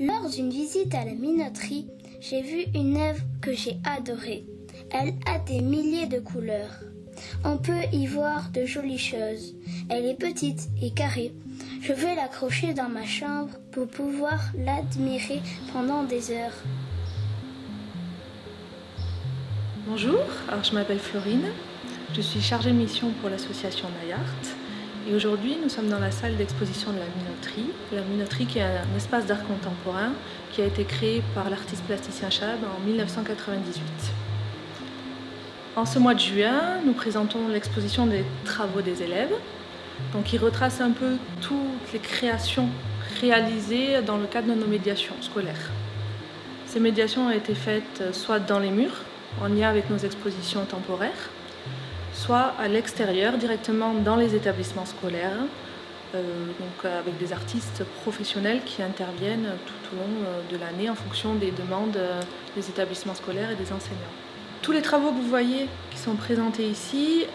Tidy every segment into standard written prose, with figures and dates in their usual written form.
Lors d'une visite à la minoterie, j'ai vu une œuvre que j'ai adorée. Elle a des milliers de couleurs. On peut y voir de jolies choses. Elle est petite et carrée. Je vais l'accrocher dans ma chambre pour pouvoir l'admirer pendant des heures. Bonjour, alors je m'appelle Florine, je suis chargée de mission pour l'association Nayart et aujourd'hui nous sommes dans la salle d'exposition de la minoterie qui est un espace d'art contemporain qui a été créé par l'artiste plasticien Chab en 1998. En ce mois de juin, nous présentons l'exposition des travaux des élèves, donc qui retrace un peu toutes les créations réalisées dans le cadre de nos médiations scolaires. Ces médiations ont été faites soit dans les murs, en lien avec nos expositions temporaires, soit à l'extérieur, directement dans les établissements scolaires, avec des artistes professionnels qui interviennent tout au long de l'année en fonction des demandes des établissements scolaires et des enseignants. Tous les travaux que vous voyez qui sont présentés ici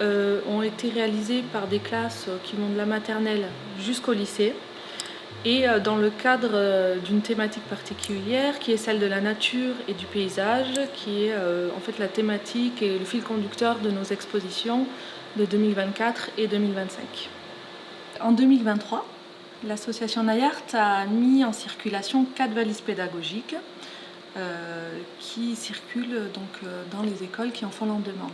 ont été réalisés par des classes qui vont de la maternelle jusqu'au lycée, et dans le cadre d'une thématique particulière qui est celle de la nature et du paysage, qui est en fait la thématique et le fil conducteur de nos expositions de 2024 et 2025. En 2023, l'association Nayart a mis en circulation 4 valises pédagogiques qui circulent donc dans les écoles qui en font la demande.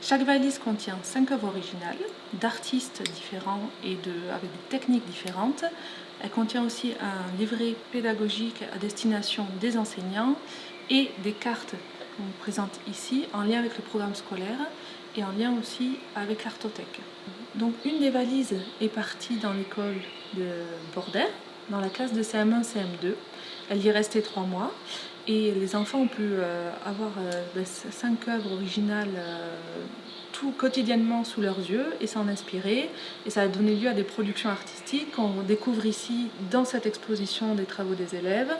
Chaque valise contient 5 œuvres originales d'artistes différents et avec des techniques différentes. Elle contient aussi un livret pédagogique à destination des enseignants et des cartes qu'on vous présente ici en lien avec le programme scolaire et en lien aussi avec l'artothèque. Donc une des valises est partie dans l'école de Bordère, dans la classe de CM1, CM2. Elle y est restée 3 mois. Et les enfants ont pu avoir 5 œuvres originales tout quotidiennement sous leurs yeux et s'en inspirer. Et ça a donné lieu à des productions artistiques qu'on découvre ici dans cette exposition des travaux des élèves,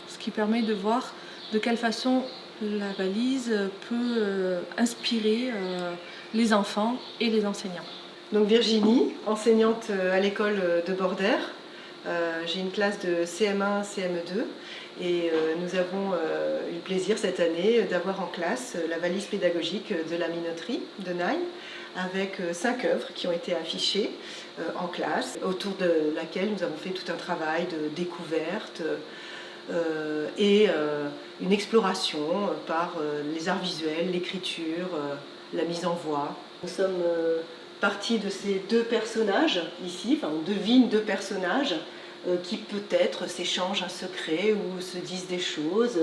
ce qui permet de voir de quelle façon la valise peut inspirer les enfants et les enseignants. Donc Virginie, enseignante à l'école de Bordère. J'ai une classe de CM1, CM2 et nous avons eu le plaisir cette année d'avoir en classe la valise pédagogique de la minoterie de Naï avec 5 œuvres qui ont été affichées en classe, autour de laquelle nous avons fait tout un travail de découverte et une exploration par les arts visuels, l'écriture, la mise en voix. Nous sommes partis de ces 2 personnages ici, enfin on devine 2 personnages qui peut-être s'échangent un secret ou se disent des choses.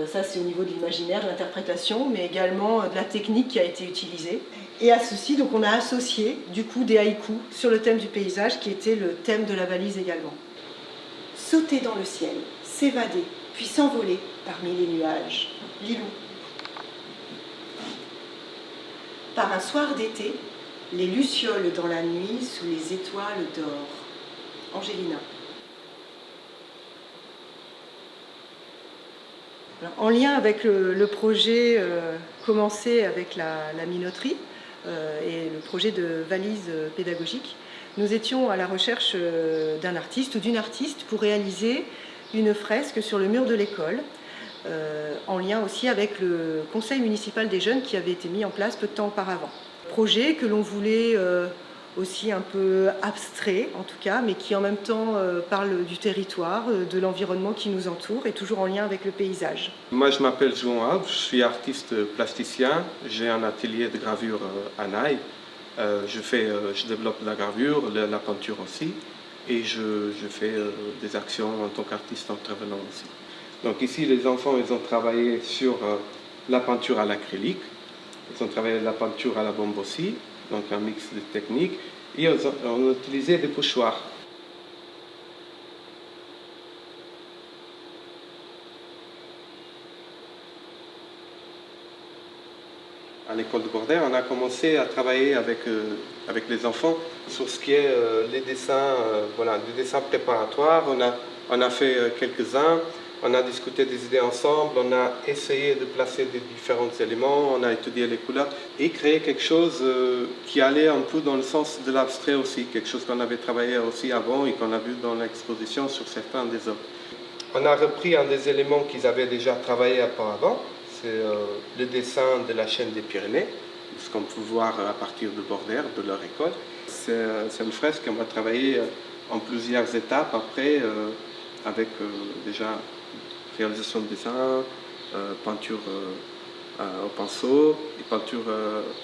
Ça c'est au niveau de l'imaginaire, de l'interprétation, mais également de la technique qui a été utilisée. Et à ceci, donc, on a associé du coup des haïkus sur le thème du paysage qui était le thème de la valise également. Sauter dans le ciel, s'évader, puis s'envoler parmi les nuages. Lilou. Par un soir d'été, les lucioles dans la nuit sous les étoiles d'or. Angélina. Alors, en lien avec le projet commencé avec la minoterie et le projet de valise pédagogique, nous étions à la recherche d'un artiste ou d'une artiste pour réaliser une fresque sur le mur de l'école, en lien aussi avec le conseil municipal des jeunes qui avait été mis en place peu de temps auparavant. Projet que l'on voulait aussi un peu abstrait en tout cas, mais qui en même temps parle du territoire, de l'environnement qui nous entoure et toujours en lien avec le paysage. Moi je m'appelle João Alves, je suis artiste plasticien, j'ai un atelier de gravure à Naï. Je développe la gravure, la peinture aussi, et je fais des actions en tant qu'artiste intervenant aussi. Donc ici les enfants ils ont travaillé sur la peinture à l'acrylique, ils ont travaillé la peinture à la bombe aussi, donc un mix de techniques, et on a utilisé des pochoirs. À l'école de Bordère, on a commencé à travailler avec les enfants sur ce qui est les dessins, des dessins préparatoires. On a fait quelques-uns On a discuté des idées ensemble, on a essayé de placer des différents éléments, on a étudié les couleurs et créé quelque chose qui allait un peu dans le sens de l'abstrait aussi, quelque chose qu'on avait travaillé aussi avant et qu'on a vu dans l'exposition sur certains des œuvres. On a repris un des éléments qu'ils avaient déjà travaillé auparavant, c'est le dessin de la chaîne des Pyrénées, ce qu'on peut voir à partir de Bordère, de leur école. C'est une fresque qu'on va travailler en plusieurs étapes après, avec déjà réalisation de dessin, peinture au pinceau et peinture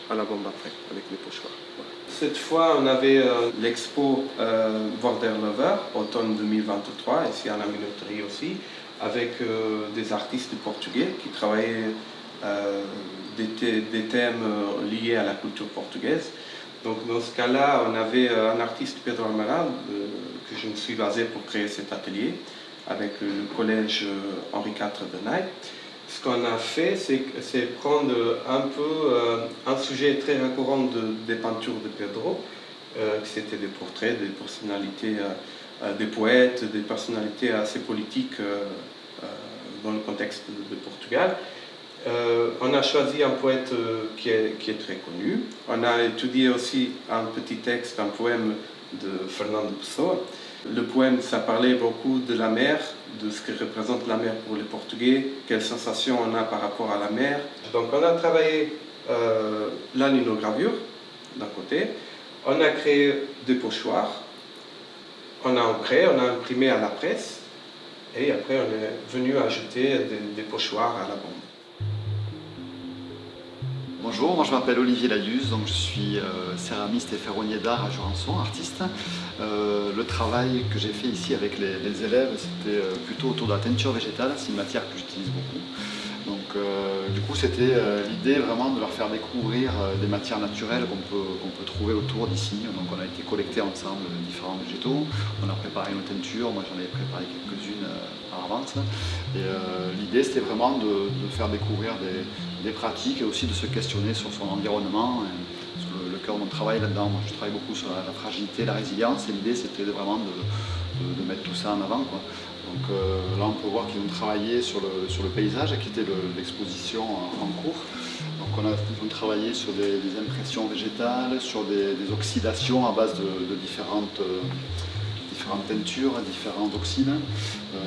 à la bombe après, avec les pochoirs. Voilà. Cette fois, on avait l'expo Border Lover, automne 2023, ici à la minoterie aussi, avec des artistes portugais qui travaillaient des thèmes liés à la culture portugaise. Donc dans ce cas-là, on avait un artiste, Pedro Almeida, que je me suis basé pour créer cet atelier, avec le collège Henri IV de Naï. Ce qu'on a fait, c'est prendre un peu un sujet très récurrent des peintures de Pedro, c'était des portraits, des personnalités, des poètes, des personnalités assez politiques dans le contexte de Portugal. On a choisi un poète qui est très connu. On a étudié aussi un petit texte, un poème de Fernando Pessoa. Le poème, ça parlait beaucoup de la mer, de ce que représente la mer pour les Portugais, quelles sensations on a par rapport à la mer. Donc on a travaillé la linogravure d'un côté, on a créé des pochoirs, on a ancré, on a imprimé à la presse, et après on est venu ajouter des pochoirs à la bombe. Bonjour, moi je m'appelle Olivier Layuz, donc je suis céramiste et ferronnier d'art à Jurançon, artiste. Le travail que j'ai fait ici avec les élèves, c'était plutôt autour de la teinture végétale, c'est une matière que j'utilise beaucoup. Donc du coup c'était l'idée vraiment de leur faire découvrir des matières naturelles qu'on peut trouver autour d'ici. Donc on a été collecter ensemble différents végétaux, on a préparé nos teintures, moi j'en avais préparé quelques-unes par avance. Et l'idée c'était vraiment de faire découvrir des pratiques et aussi de se questionner sur son environnement. Parce que le cœur de mon travail là-dedans, moi je travaille beaucoup sur la fragilité, la résilience, et l'idée c'était vraiment de mettre tout ça en avant, quoi. Donc là on peut voir qu'ils ont travaillé sur le paysage, qui était l'exposition en cours. Donc ils ont travaillé sur des impressions végétales, sur des oxydations à base de différentes teintures, différents oxydes.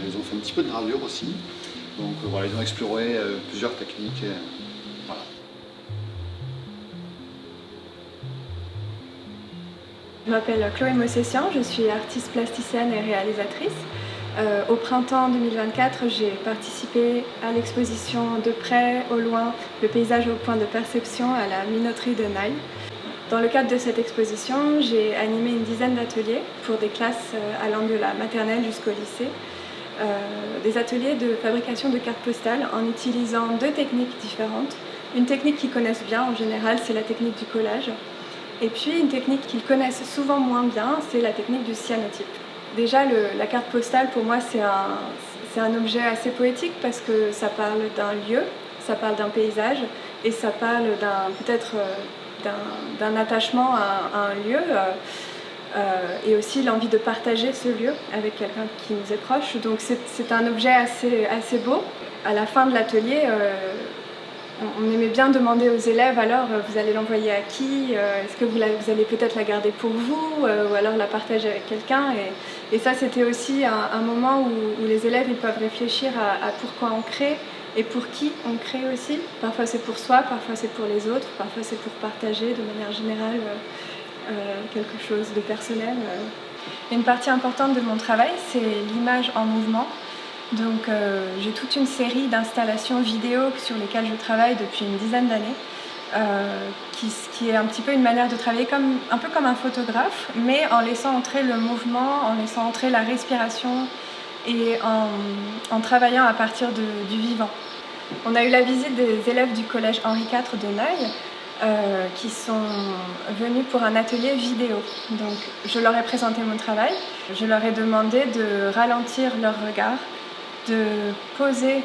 Ils ont fait un petit peu de gravure aussi. Donc voilà, ils ont exploré plusieurs techniques. Voilà. Je m'appelle Chloé Mossessian, je suis artiste plasticienne et réalisatrice. Au printemps 2024, j'ai participé à l'exposition De près, au loin, le paysage au point de perception à la minoterie de Naï. Dans le cadre de cette exposition, j'ai animé une dizaine d'ateliers pour des classes allant de la maternelle jusqu'au lycée. Des ateliers de fabrication de cartes postales en utilisant deux techniques différentes. Une technique qu'ils connaissent bien en général, c'est la technique du collage. Et puis une technique qu'ils connaissent souvent moins bien, c'est la technique du cyanotype. Déjà, la carte postale, pour moi, c'est un objet assez poétique parce que ça parle d'un lieu, ça parle d'un paysage et ça parle peut-être d'un attachement à un lieu et aussi l'envie de partager ce lieu avec quelqu'un qui nous est proche. Donc c'est un objet assez beau. À la fin de l'atelier, on aimait bien demander aux élèves, alors vous allez l'envoyer à qui? Est-ce que vous allez peut-être la garder pour vous ou alors la partager avec quelqu'un? Et ça, c'était aussi un moment où les élèves ils peuvent réfléchir à pourquoi on crée et pour qui on crée aussi. Parfois c'est pour soi, parfois c'est pour les autres, parfois c'est pour partager de manière générale quelque chose de personnel. Une partie importante de mon travail, c'est l'image en mouvement. Donc j'ai toute une série d'installations vidéo sur lesquelles je travaille depuis une dizaine d'années, qui est un petit peu une manière de travailler un peu comme un photographe, mais en laissant entrer le mouvement, en laissant entrer la respiration et en travaillant à partir du vivant. On a eu la visite des élèves du collège Henri IV de Naï, qui sont venus pour un atelier vidéo. Donc je leur ai présenté mon travail, je leur ai demandé de ralentir leur regard, de poser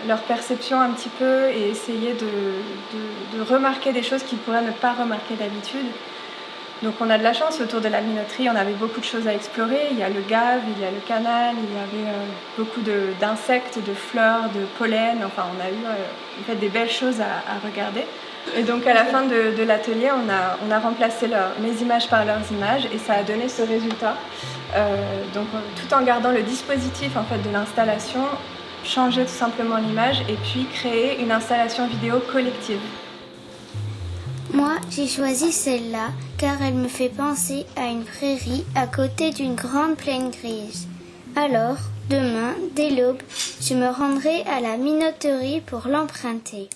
leur perception un petit peu et essayer de remarquer des choses qu'ils pourraient ne pas remarquer d'habitude. Donc on a de la chance autour de la minoterie, on avait beaucoup de choses à explorer. Il y a le gave, il y a le canal, il y avait beaucoup d'insectes, de fleurs, de pollen. Enfin, on a eu en fait, des belles choses à regarder. Et donc à la fin de l'atelier, on a remplacé mes images par leurs images et ça a donné ce résultat. Donc tout en gardant le dispositif en fait, de l'installation, changer tout simplement l'image et puis créer une installation vidéo collective. Moi, j'ai choisi celle-là car elle me fait penser à une prairie à côté d'une grande plaine grise. Alors, demain, dès l'aube, je me rendrai à la minoterie pour l'emprunter.